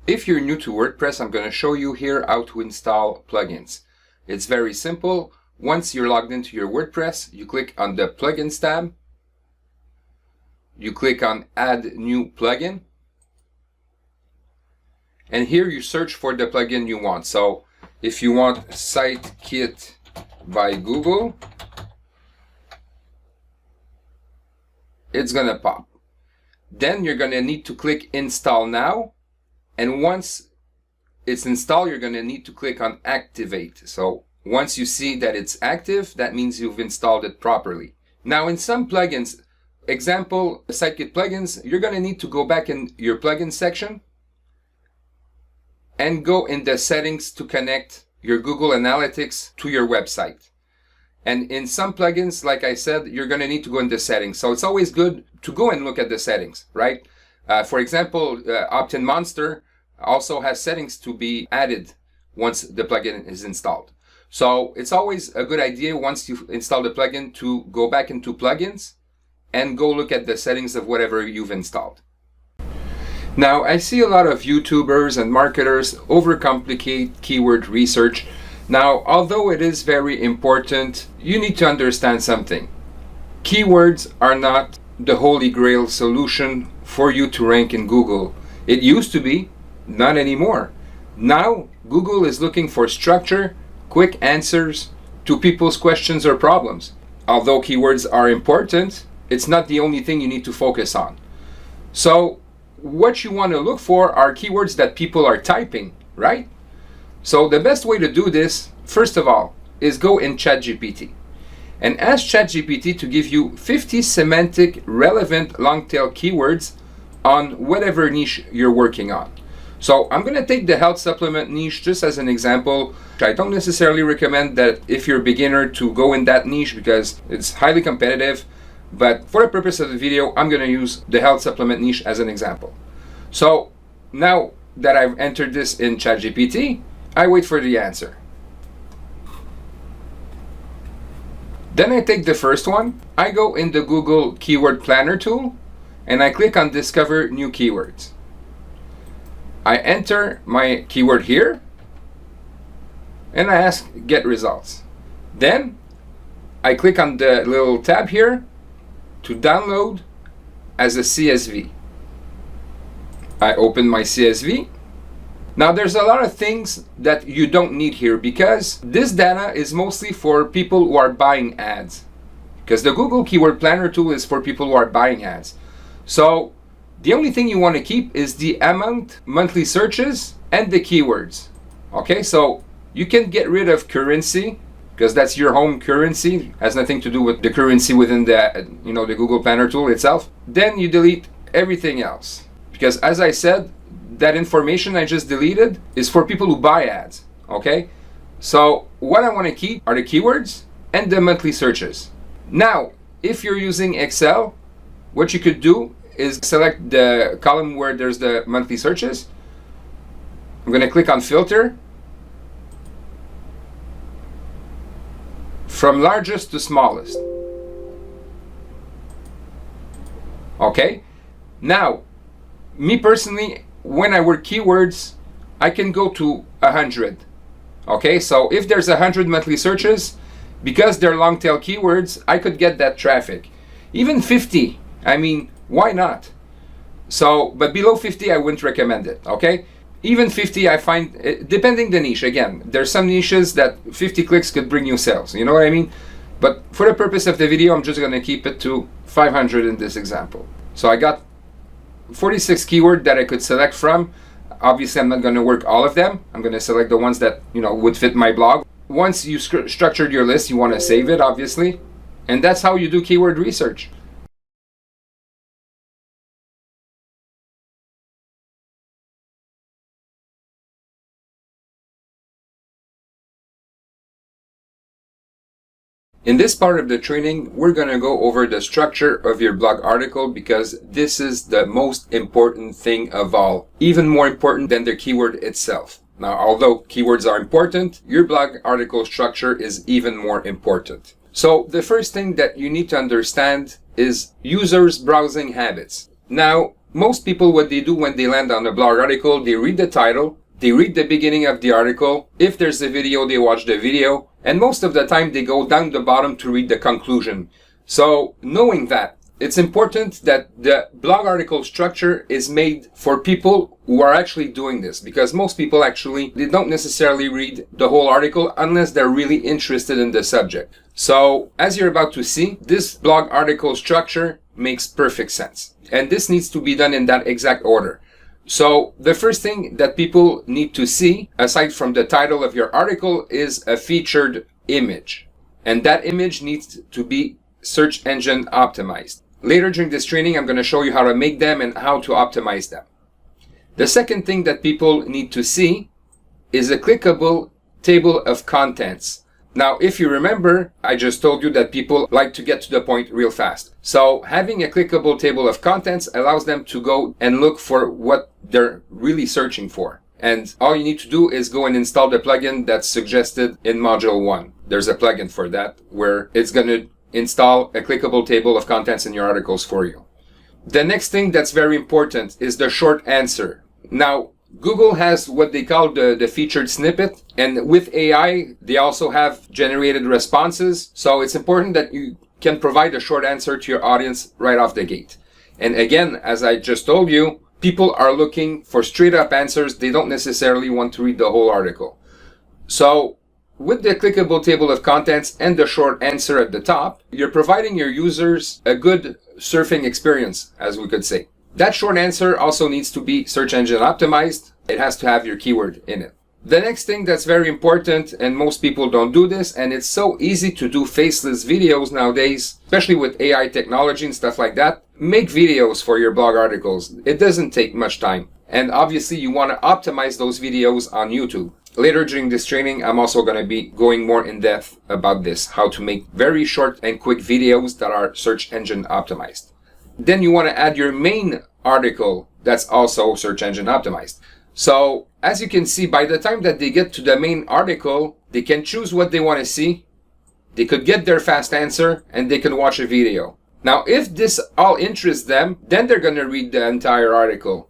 If you're new to WordPress, I'm going to show you here how to install plugins. It's very simple. Once you're logged into your WordPress, you click on the Plugins tab. You click on Add New Plugin. And here you search for the plugin you want. So if you want Site Kit by Google, it's going to pop. Then you're going to need to click Install Now. And once it's installed, you're going to need to click on Activate. So once you see that it's active, that means you've installed it properly. Now in some plugins, example, SiteKit plugins, you're going to need to go back in your plugin section and go in the settings to connect your Google Analytics to your website. And in some plugins, like I said, you're going to need to go in the settings. So it's always good to go and look at the settings, right? For example, Opt-in Monster also has settings to be added once the plugin is installed. So it's always a good idea once you install the plugin to go back into plugins and go look at the settings of whatever you've installed. Now, I see a lot of YouTubers and marketers overcomplicate keyword research. Now, although it is very important, you need to understand something. Keywords are not the holy grail solution for you to rank in Google. It used to be, not anymore. Now, Google is looking for structure, quick answers to people's questions or problems. Although keywords are important, it's not the only thing you need to focus on. So, what you want to look for are keywords that people are typing, right? So the best way to do this, first of all, is go in ChatGPT and ask ChatGPT to give you 50 semantic relevant long tail keywords on whatever niche you're working on. So I'm going to take the health supplement niche just as an example. I don't necessarily recommend that if you're a beginner to go in that niche because it's highly competitive. But for the purpose of the video, I'm going to use the health supplement niche as an example. So now that I've entered this in ChatGPT, I wait for the answer. Then I take the first one. I go in the Google Keyword Planner tool and I click on Discover New Keywords. I enter my keyword here and I ask Get Results. Then I click on the little tab here to download as a CSV. I open my CSV. Now there's a lot of things that you don't need here because this data is mostly for people who are buying ads. Because the Google Keyword Planner tool is for people who are buying ads. So the only thing you want to keep is the amount, monthly searches, and the keywords. Okay, so you can get rid of currency because that's your home currency. It has nothing to do with the currency within the, the Google Planner tool itself. Then you delete everything else. Because as I said, that information I just deleted is for people who buy ads. Okay, so what I want to keep are the keywords and the monthly searches. Now, if you're using Excel, what you could do is select the column where there's the monthly searches. I'm going to click on Filter. From largest to smallest. Okay. Now, me personally, when I work keywords, I can go to 100. Okay, so if there's 100 monthly searches, because they're long tail keywords, I could get that traffic. Even 50, I mean, why not? So, but below 50, I wouldn't recommend it, okay? Even 50, I find, depending the niche, again, there's some niches that 50 clicks could bring you sales, you know what I mean? But for the purpose of the video, I'm just gonna keep it to 500 in this example. So I got 46 keywords that I could select from. Obviously, I'm not gonna work all of them. I'm gonna select the ones that, would fit my blog. Once you structured your list, you wanna save it, obviously. And that's how you do keyword research. In this part of the training, we're going to go over the structure of your blog article because this is the most important thing of all, even more important than the keyword itself. Now, although keywords are important, your blog article structure is even more important. So the first thing that you need to understand is users' browsing habits. Now, most people, what they do when they land on a blog article, they read the title, they read the beginning of the article. If there's a video, they watch the video. And most of the time, they go down the bottom to read the conclusion. So knowing that, it's important that the blog article structure is made for people who are actually doing this, because most people actually, they don't necessarily read the whole article unless they're really interested in the subject. So as you're about to see, this blog article structure makes perfect sense. And this needs to be done in that exact order. So the first thing that people need to see, aside from the title of your article, is a featured image. And that image needs to be search engine optimized. Later during this training, I'm going to show you how to make them and how to optimize them. The second thing that people need to see is a clickable table of contents. Now, if you remember, I just told you that people like to get to the point real fast. So having a clickable table of contents allows them to go and look for what they're really searching for. And all you need to do is go and install the plugin that's suggested in Module 1. There's a plugin for that where it's going to install a clickable table of contents in your articles for you. The next thing that's very important is the short answer. Now, Google has what they call the featured snippet, and with AI, they also have generated responses. So it's important that you can provide a short answer to your audience right off the gate. And again, as I just told you, people are looking for straight up answers. They don't necessarily want to read the whole article. So with the clickable table of contents and the short answer at the top, you're providing your users a good surfing experience, as we could say. That short answer also needs to be search engine optimized. It has to have your keyword in it. The next thing that's very important, and most people don't do this, and it's so easy to do faceless videos nowadays, especially with AI technology and stuff like that, make videos for your blog articles. It doesn't take much time. And obviously you want to optimize those videos on YouTube. Later during this training, I'm also going to be going more in depth about this, how to make very short and quick videos that are search engine optimized. Then you want to add your main article that's also search engine optimized. So as you can see, by the time that they get to the main article, they can choose what they want to see. They could get their fast answer and they can watch a video. Now, if this all interests them, then they're going to read the entire article.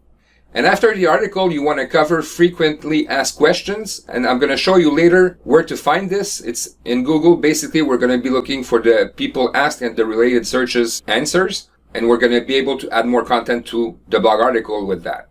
And after the article, you want to cover frequently asked questions. And I'm going to show you later where to find this. It's in Google. Basically, we're going to be looking for the people asked and the related searches answers. And we're going to be able to add more content to the blog article with that.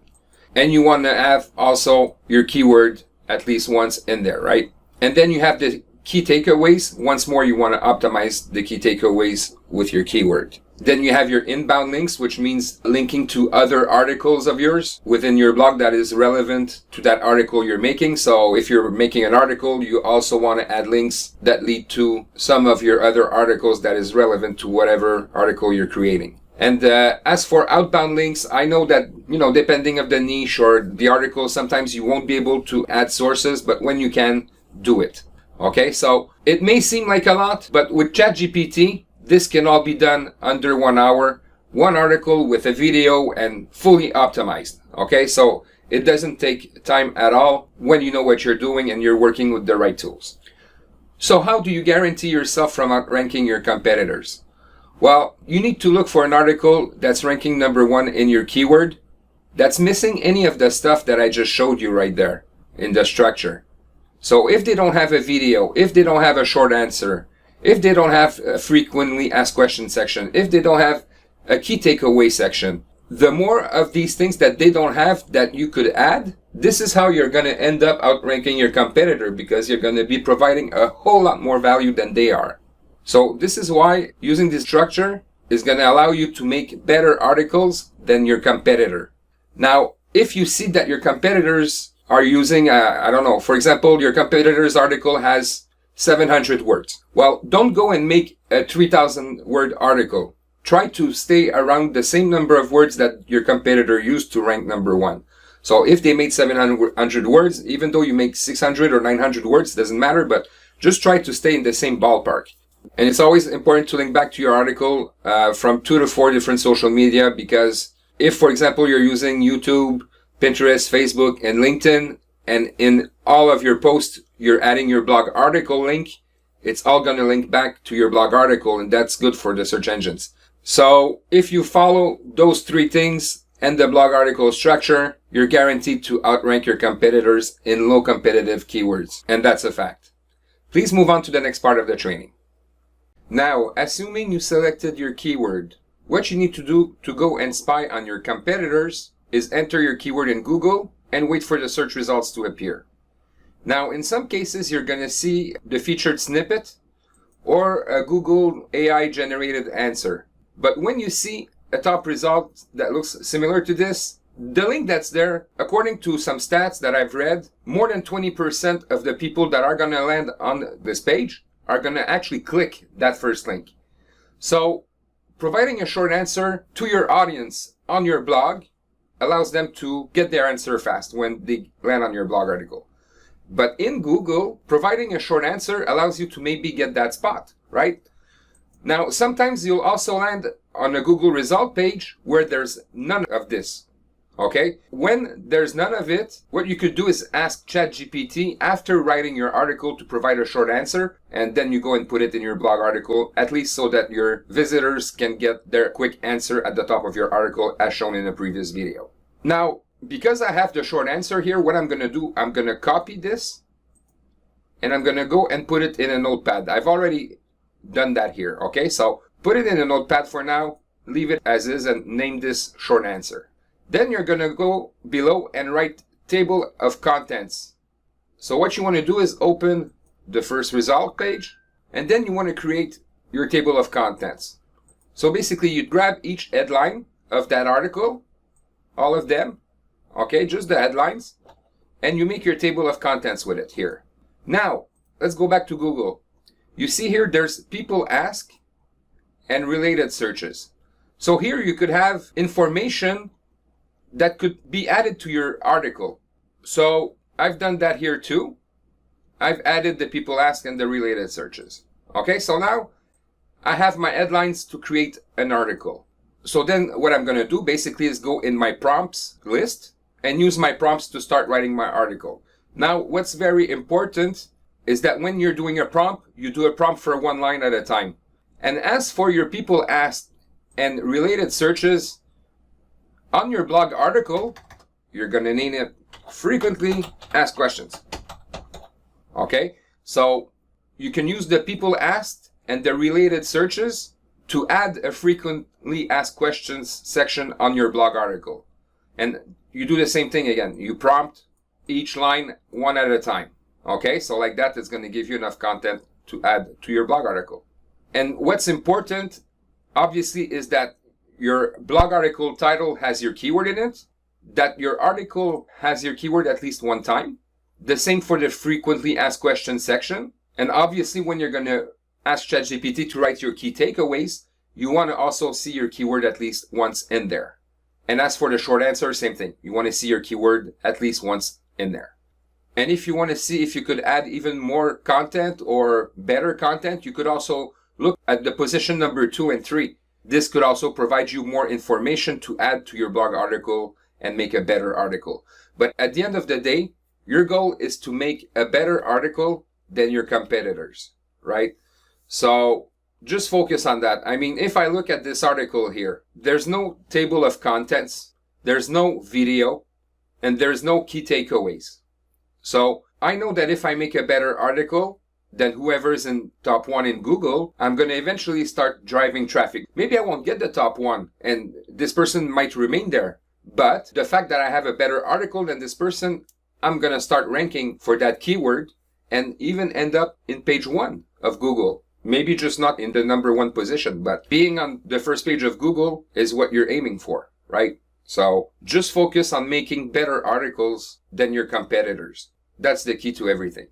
And you want to have also your keyword at least once in there, right? And then you have the key takeaways. Once more, you want to optimize the key takeaways with your keyword. Then you have your inbound links, which means linking to other articles of yours within your blog that is relevant to that article you're making. So if you're making an article, you also want to add links that lead to some of your other articles that is relevant to whatever article you're creating. And as for outbound links, I know that, depending of the niche or the article, sometimes you won't be able to add sources, but when you can, do it. Okay, so it may seem like a lot, but with ChatGPT, this can all be done under 1 hour, one article with a video and fully optimized. Okay, so it doesn't take time at all when you know what you're doing and you're working with the right tools. So how do you guarantee yourself from outranking your competitors? Well, you need to look for an article that's ranking number 1 in your keyword, that's missing any of the stuff that I just showed you right there in the structure. So if they don't have a video, if they don't have a short answer, if they don't have a frequently asked questions section, if they don't have a key takeaway section, the more of these things that they don't have that you could add, this is how you're going to end up outranking your competitor, because you're going to be providing a whole lot more value than they are. So this is why using this structure is going to allow you to make better articles than your competitor. Now, if you see that your competitors are using, for example, your competitor's article has 700 words. Well, don't go and make a 3,000 word article. Try to stay around the same number of words that your competitor used to rank number 1. So if they made 700 words, even though you make 600 or 900 words, doesn't matter, but just try to stay in the same ballpark. And it's always important to link back to your article from 2 to 4 different social media, because if, for example, you're using YouTube, Pinterest, Facebook, and LinkedIn, and in all of your posts, you're adding your blog article link, it's all going to link back to your blog article, and that's good for the search engines. So if you follow those 3 things and the blog article structure, you're guaranteed to outrank your competitors in low competitive keywords. And that's a fact. Please move on to the next part of the training. Now, assuming you selected your keyword, what you need to do to go and spy on your competitors is enter your keyword in Google and wait for the search results to appear. Now, in some cases, you're going to see the featured snippet or a Google AI generated answer. But when you see a top result that looks similar to this, the link that's there, according to some stats that I've read, more than 20% of the people that are going to land on this page are going to actually click that first link. So providing a short answer to your audience on your blog allows them to get their answer fast when they land on your blog article. But in Google, providing a short answer allows you to maybe get that spot, right? Now, sometimes you'll also land on a Google result page where there's none of this, okay? When there's none of it, what you could do is ask ChatGPT after writing your article to provide a short answer, and then you go and put it in your blog article, at least so that your visitors can get their quick answer at the top of your article as shown in the previous video. Now, because I have the short answer here, what I'm going to do, I'm going to copy this and I'm going to go and put it in a notepad. I've already done that here, okay? So put it in a notepad for now, leave it as is and name this short answer. Then you're going to go below and write table of contents. So what you want to do is open the first result page and then you want to create your table of contents. So basically you grab each headline of that article, all of them, okay, just the headlines, and you make your table of contents with it here. Now, let's go back to Google. You see here, there's people ask and related searches. So here you could have information that could be added to your article. So I've done that here too. I've added the people ask and the related searches. Okay, so now I have my headlines to create an article. So then what I'm going to do basically is go in my prompts list and use my prompts to start writing my article. Now, what's very important is that when you're doing a prompt, you do a prompt for one line at a time. And as for your people asked and related searches, on your blog article, you're going to name it frequently asked questions. Okay, so you can use the people asked and the related searches to add a frequently asked questions section on your blog article. And you do the same thing again. You prompt each line one at a time. Okay, so like that, it's going to give you enough content to add to your blog article. And what's important, obviously, is that your blog article title has your keyword in it, that your article has your keyword at least one time. The same for the frequently asked questions section. And obviously, when you're going to ask ChatGPT to write your key takeaways, you want to also see your keyword at least once in there. And as for the short answer, same thing. You want to see your keyword at least once in there. And if you want to see if you could add even more content or better content, you could also look at the position number 2 and 3. This could also provide you more information to add to your blog article and make a better article. But at the end of the day, your goal is to make a better article than your competitors, right? So just focus on that. I mean, if I look at this article here, there's no table of contents, there's no video, and there's no key takeaways. So I know that if I make a better article than whoever's in top 1 in Google, I'm going to eventually start driving traffic. Maybe I won't get the top 1 and this person might remain there. But the fact that I have a better article than this person, I'm going to start ranking for that keyword and even end up in page 1 of Google. Maybe just not in the number 1 position, but being on the first page of Google is what you're aiming for, right? So just focus on making better articles than your competitors. That's the key to everything.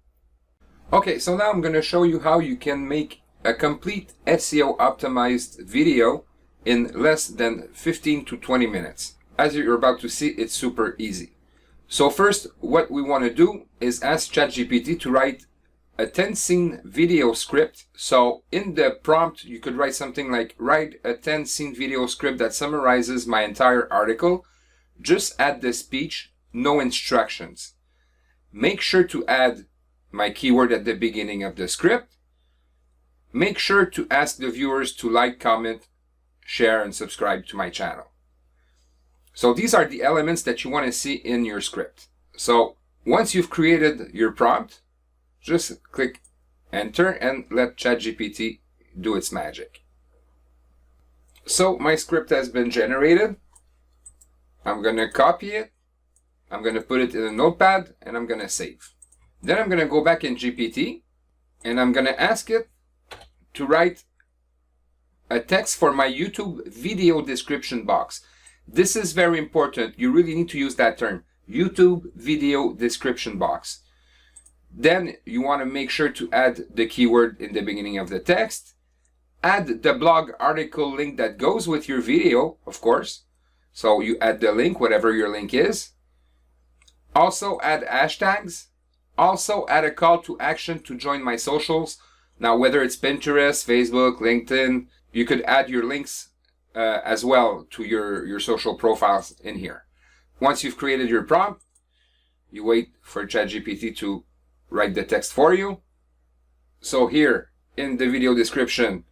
Okay, so now I'm going to show you how you can make a complete SEO optimized video in less than 15 to 20 minutes. As you're about to see, it's super easy. So first, what we want to do is ask ChatGPT to write a 10-scene video script. So in the prompt, you could write something like, write a 10-scene video script that summarizes my entire article. Just add the speech, no instructions. Make sure to add my keyword at the beginning of the script. Make sure to ask the viewers to like, comment, share, and subscribe to my channel. So these are the elements that you want to see in your script. So once you've created your prompt, just click enter and let ChatGPT do its magic. So my script has been generated. I'm going to copy it. I'm going to put it in a notepad and I'm going to save. Then I'm going to go back in GPT and I'm going to ask it to write a text for my YouTube video description box. This is very important. You really need to use that term, YouTube video description box. Then you want to make sure to add the keyword in the beginning of the text. Add the blog article link that goes with your video, of course. So you add the link, whatever your link is. Also add hashtags. Also add a call to action to join my socials. Now, whether it's Pinterest, Facebook, LinkedIn, you could add your links as well to your social profiles in here. Once you've created your prompt, you wait for ChatGPT to write the text for you. So here in the video description,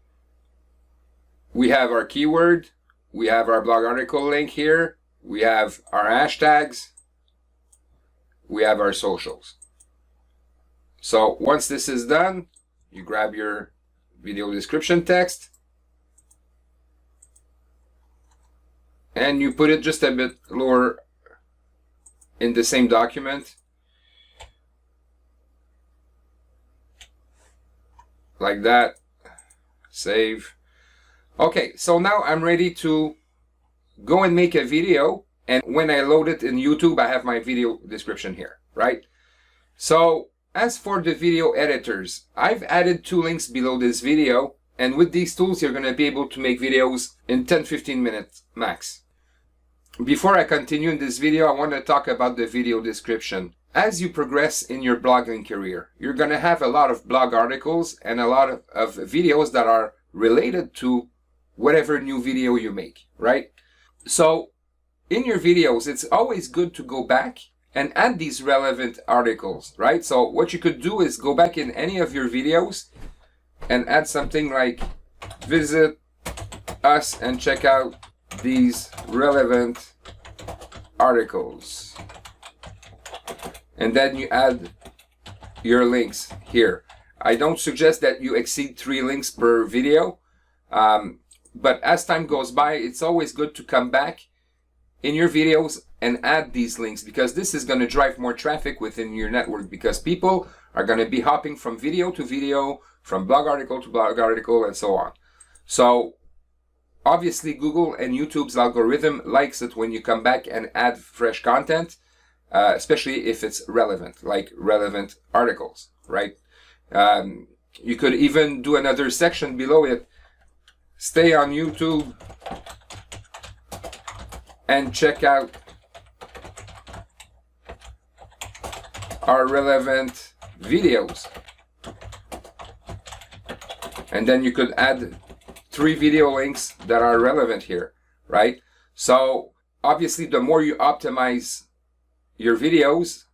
we have our keyword, we have our blog article link here, we have our hashtags, we have our socials. So once this is done, you grab your video description text and you put it just a bit lower in the same document, like that. Save. Okay, so now I'm ready to go and make a video, and when I load it in YouTube, I have my video description here, right? So as for the video editors, I've added 2 links below this video, and with these tools you're going to be able to make videos in 10-15 minutes max. Before I continue in this video, I want to talk about the video description. As you progress in your blogging career, you're going to have a lot of blog articles and a lot of videos that are related to whatever new video you make, right? So in your videos, it's always good to go back and add these relevant articles, right? So what you could do is go back in any of your videos and add something like visit us and check out these relevant articles. And then you add your links here. I don't suggest that you exceed 3 links per video, but as time goes by, it's always good to come back in your videos and add these links, because this is going to drive more traffic within your network, because people are going to be hopping from video to video, from blog article to blog article, and so on. So obviously Google and YouTube's algorithm likes it when you come back and add fresh content, especially if it's relevant, like relevant articles, right? You could even do another section below it. Stay on YouTube and check out our relevant videos. And then you could add 3 video links that are relevant here, right? So obviously the more you optimize your videos,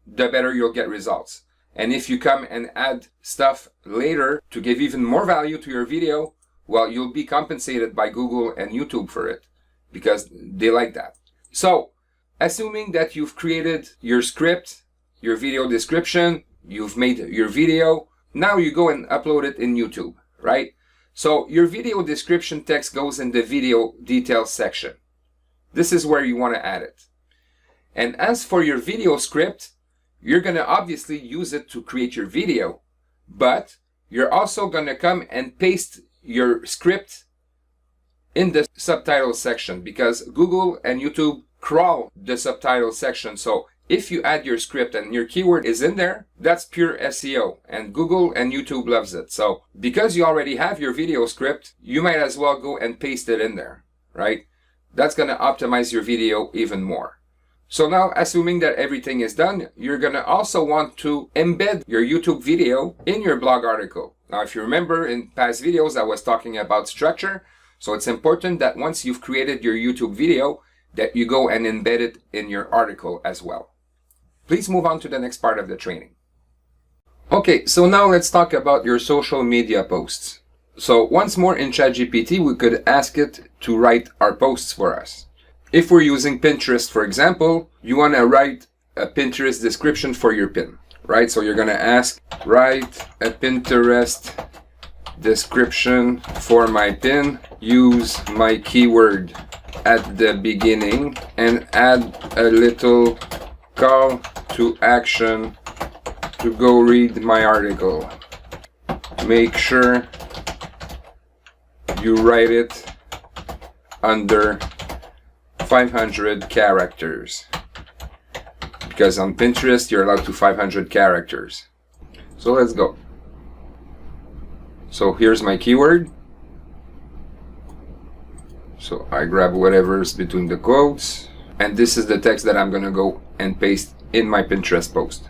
the better you'll get results. And if you come and add stuff later to give even more value to your video, well, you'll be compensated by Google and YouTube for it, because they like that. So assuming that you've created your script, your video description, you've made your video, now you go and upload it in YouTube, right? So your video description text goes in the video details section. This is where you want to add it. And as for your video script, you're going to obviously use it to create your video, but you're also going to come and paste your script in the subtitle section, because Google and YouTube crawl the subtitle section. So if you add your script and your keyword is in there, that's pure SEO, and Google and YouTube loves it. So because you already have your video script, you might as well go and paste it in there, right? That's going to optimize your video even more. So now, assuming that everything is done, you're going to also want to embed your YouTube video in your blog article. Now, if you remember in past videos, I was talking about structure. So it's important that once you've created your YouTube video, that you go and embed it in your article as well. Please move on to the next part of the training. Okay, so now let's talk about your social media posts. So once more in ChatGPT, we could ask it to write our posts for us. If we're using Pinterest, for example, you want to write a Pinterest description for your pin, right? So you're going to ask, write a Pinterest description for my pin, use my keyword at the beginning, and add a little call to action to go read my article. Make sure you write it under 500 characters, because on Pinterest you're allowed to 500 characters. So let's go. So here's my keyword. So I grab whatever's between the quotes, and this is the text that I'm gonna go and paste in my Pinterest post.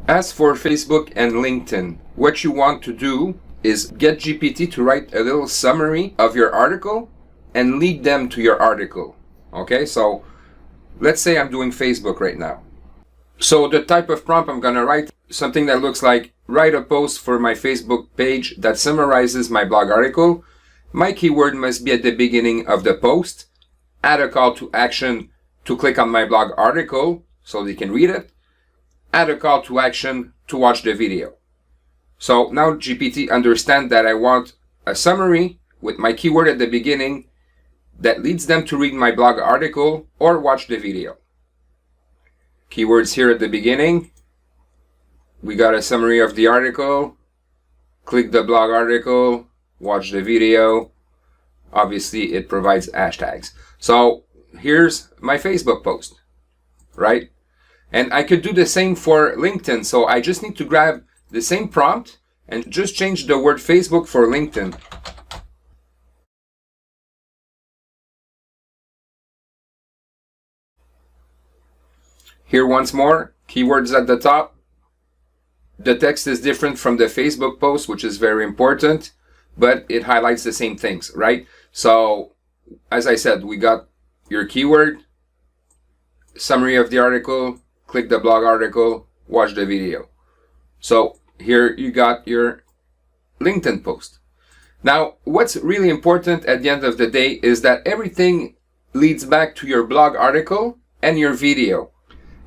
As for Facebook and LinkedIn, what you want to do is get GPT to write a little summary of your article and lead them to your article. Okay, so let's say I'm doing Facebook right now. So the type of prompt I'm gonna write, something that looks like, write a post for my Facebook page that summarizes my blog article. My keyword must be at the beginning of the post. Add a call to action to click on my blog article so they can read it. Add a call to action to watch the video. So now GPT understands that I want a summary with my keyword at the beginning that leads them to read my blog article or watch the video. Keywords here at the beginning. We got a summary of the article. Click the blog article, watch the video. Obviously, it provides hashtags. So here's my Facebook post, right? And I could do the same for LinkedIn. So I just need to grab the same prompt and just change the word Facebook for LinkedIn. Here once more, keywords at the top. The text is different from the Facebook post, which is very important, but it highlights the same things, right? So, as I said, we got your keyword, summary of the article, click the blog article, watch the video. So, here you got your LinkedIn post. Now, what's really important at the end of the day is that everything leads back to your blog article and your video.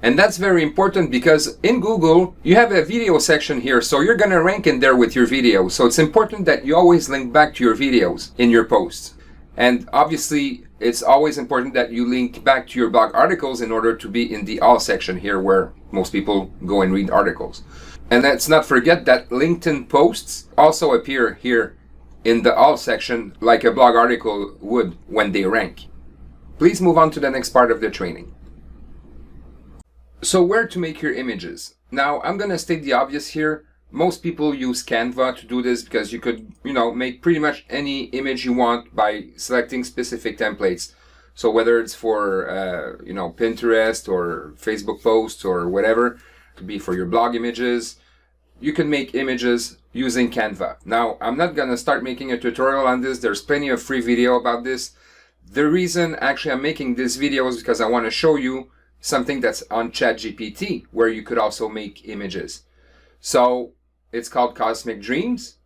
And that's very important because in Google, you have a video section here, so you're going to rank in there with your video. So it's important that you always link back to your videos in your posts. And obviously, it's always important that you link back to your blog articles in order to be in the all section here where most people go and read articles. And let's not forget that LinkedIn posts also appear here in the all section like a blog article would when they rank. Please move on to the next part of the training. So where to make your images? Now, I'm going to state the obvious here. Most people use Canva to do this because you could, make pretty much any image you want by selecting specific templates. So whether it's for, Pinterest or Facebook posts or whatever, it could be for your blog images, you can make images using Canva. Now, I'm not going to start making a tutorial on this. There's plenty of free video about this. The reason actually I'm making this video is because I want to show you something that's on ChatGPT where you could also make images. So it's called Cosmic Dreams.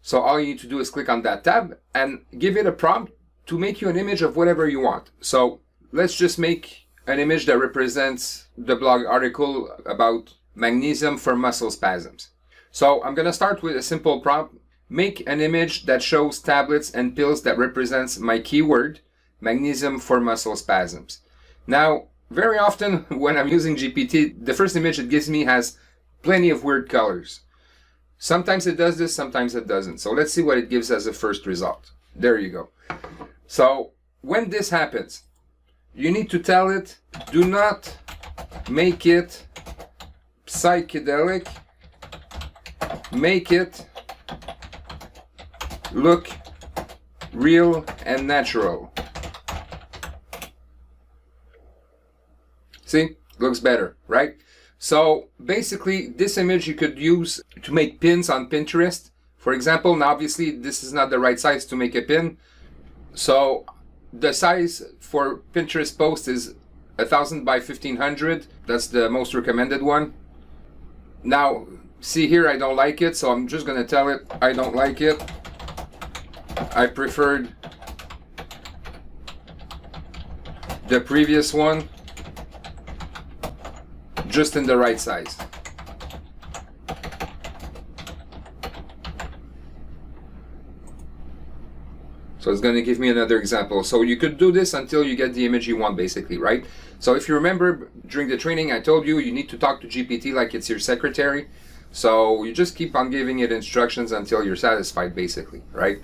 So all you need to do is click on that tab and give it a prompt to make you an image of whatever you want. So let's just make an image that represents the blog article about magnesium for muscle spasms. So I'm going to start with a simple prompt. Make an image that shows tablets and pills that represents my keyword, magnesium for muscle spasms. Now, very often when I'm using GPT, the first image it gives me has plenty of weird colors. Sometimes it does this, sometimes it doesn't. So let's see what it gives as a first result. There you go. So when this happens, you need to tell it, do not make it psychedelic, make it look real and natural. See, looks better, right? So basically this image you could use to make pins on Pinterest. For example, now obviously this is not the right size to make a pin. So the size for Pinterest post is 1000 by 1500. That's the most recommended one. Now, see here, I don't like it. So I'm just going to tell it I don't like it. I preferred the previous one just in the right size. So it's going to give me another example. So you could do this until you get the image you want, basically, right? So if you remember during the training, I told you need to talk to GPT like it's your secretary. So you just keep on giving it instructions until you're satisfied, basically, right?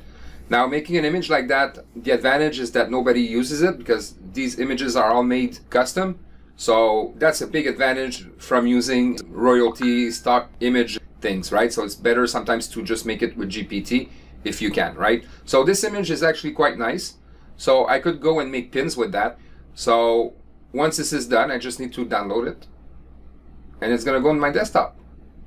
Now, making an image like that, the advantage is that nobody uses it because these images are all made custom. So that's a big advantage from using royalty stock image things, right? So it's better sometimes to just make it with GPT if you can, right? So this image is actually quite nice. So I could go and make pins with that. So once this is done, I just need to download it and it's gonna go on my desktop.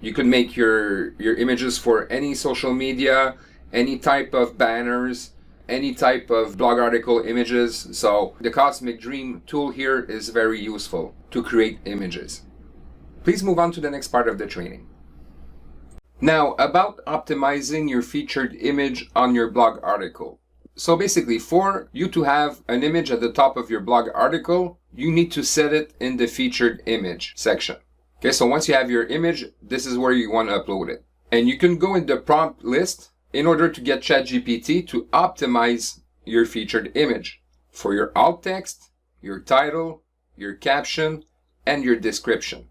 You could make your images for any social media, any type of banners, any type of blog article images. So the Cosmic Dream tool here is very useful to create images. Please move on to the next part of the training. Now, about optimizing your featured image on your blog article. So basically, for you to have an image at the top of your blog article, you need to set it in the featured image section. Okay, so once you have your image, this is where you want to upload it. And you can go in the prompt list in order to get ChatGPT to optimize your featured image for your alt text, your title, your caption, and your description.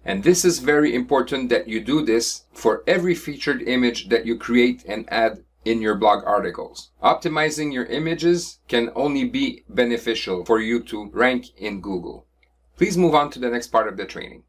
And this is very important that you do this for every featured image that you create and add in your blog articles. Optimizing your images can only be beneficial for you to rank in Google. Please move on to the next part of the training.